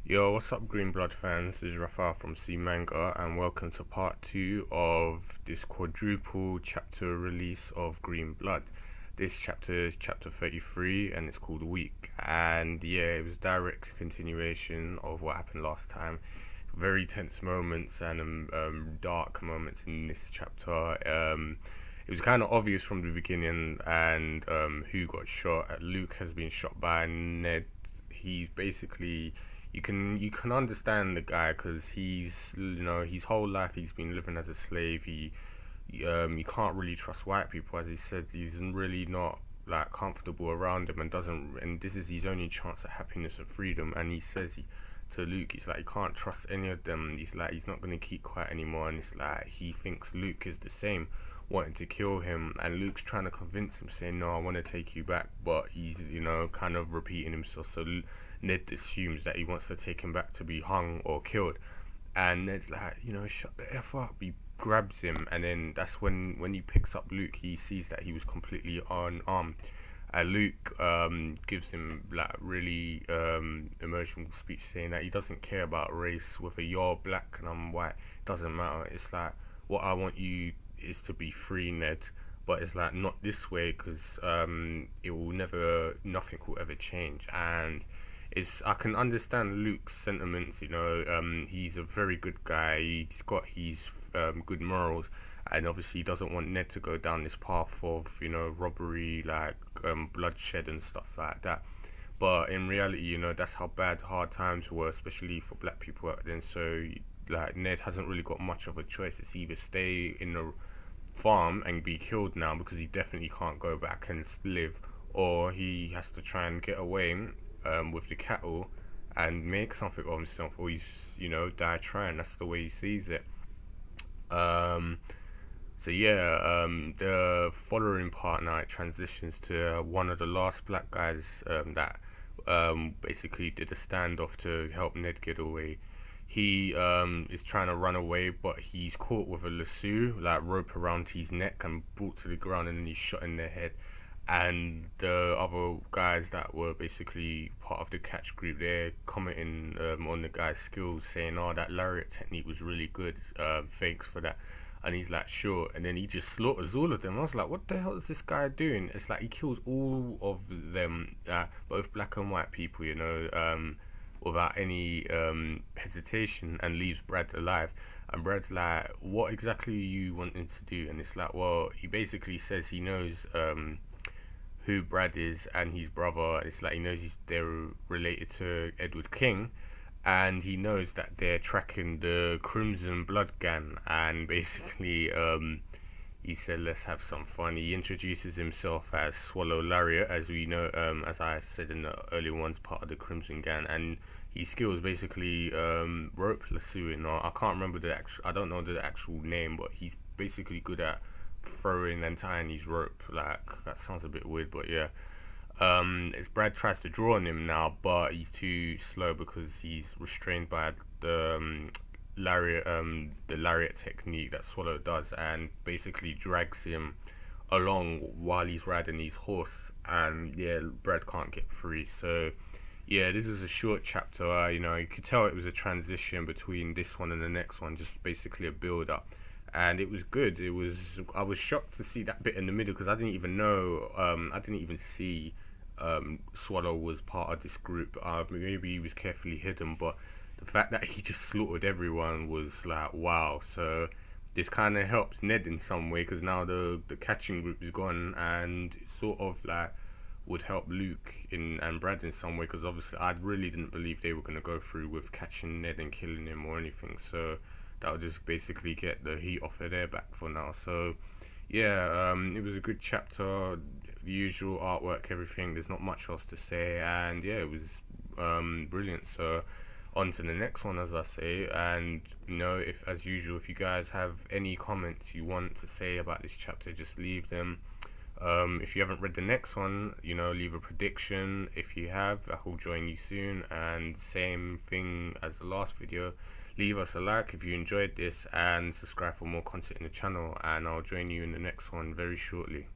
Yo, what's up, Green Blood fans? This is Rafa from C Manga, and welcome to part 2 of this quadruple chapter release of Green Blood. This chapter is chapter 33, and it's called Week. And yeah, it was direct continuation of what happened last time. Very tense moments and dark moments in this chapter. It was kind of obvious from the beginning, and who got shot. Luke has been shot by Ned. He's basically you can understand the guy because his whole life he's been living as a slave. You can't really trust white people, as he said. He's really not like comfortable around them, and doesn't, and this is his only chance at happiness and freedom. And he says to Luke, he's like, he can't trust any of them. He's like, he's not going to keep quiet anymore, and it's like he thinks Luke is the same, wanting to kill him, and Luke's trying to convince him, saying, no, I want to take you back, but he's kind of repeating himself. So Ned assumes that he wants to take him back to be hung or killed, and Ned's like, shut the F up. He grabs him, and then that's when he picks up Luke, he sees that he was completely unarmed. Luke gives him like really emotional speech, saying that he doesn't care about race, whether you're black and I'm white, doesn't matter. It's like, what I want you is to be free, Ned, but it's like not this way, because nothing will ever change. And I can understand Luke's sentiments. He's a very good guy. He's got his good morals, and obviously he doesn't want Ned to go down this path of robbery, like bloodshed and stuff like that. But in reality, that's how bad hard times were, especially for black people back then. So like Ned hasn't really got much of a choice. It's either stay in the farm and be killed now, because he definitely can't go back and live, or he has to try and get away with the cattle and make something of himself, or he's die trying. That's the way he sees it. The following part now, it transitions to one of the last black guys that basically did a standoff to help Ned get away. He is trying to run away, but he's caught with a lasso, like rope around his neck, and brought to the ground, and then he's shot in the head. And the other guys that were basically part of the catch group, they're commenting on the guy's skills, saying, oh, that Lariat technique was really good, thanks for that. And he's like, sure. And then he just slaughters all of them. I was like, what the hell is this guy doing? It's like he kills all of them, both black and white people, without any hesitation, and leaves Brad alive. And Brad's like, what exactly are you wanting to do? And it's like, well, he basically says he knows who Brad is and his brother. It's like he knows they're related to Edward King, and he knows that they're tracking the Crimson Blood Gang. And basically, he said, let's have some fun. He introduces himself as Swallow Lariat, as we know, as I said in the earlier ones, part of the Crimson Gang. And his skills basically rope lassoing, or I can't remember I don't know the actual name, but he's basically good at throwing and tying his rope. Like, that sounds a bit weird, but yeah. As Brad tries to draw on him now, but he's too slow because he's restrained by the lariat technique that Swallow does, and basically drags him along while he's riding his horse. And yeah, Brad can't get free. So yeah, this is a short chapter. You could tell it was a transition between this one and the next one, just basically a build up. And it was good. I was shocked to see that bit in the middle, because I didn't even know. I didn't even see Swallow was part of this group. Maybe he was carefully hidden, but the fact that he just slaughtered everyone was like, wow. So this kind of helps Ned in some way, because now the catching group is gone, and it sort of like would help Luke and Brad in some way, because obviously I really didn't believe they were going to go through with catching Ned and killing him or anything. So that would just basically get the heat off of their back for now. So yeah, it was a good chapter. The usual artwork, everything. There's not much else to say, and yeah, it was brilliant. So on to the next one, as I say. And if, as usual, if you guys have any comments you want to say about this chapter, just leave them. If you haven't read the next one, leave a prediction. If you have, I will join you soon. And same thing as the last video, leave us a like if you enjoyed this, and subscribe for more content in the channel, and I'll join you in the next one very shortly.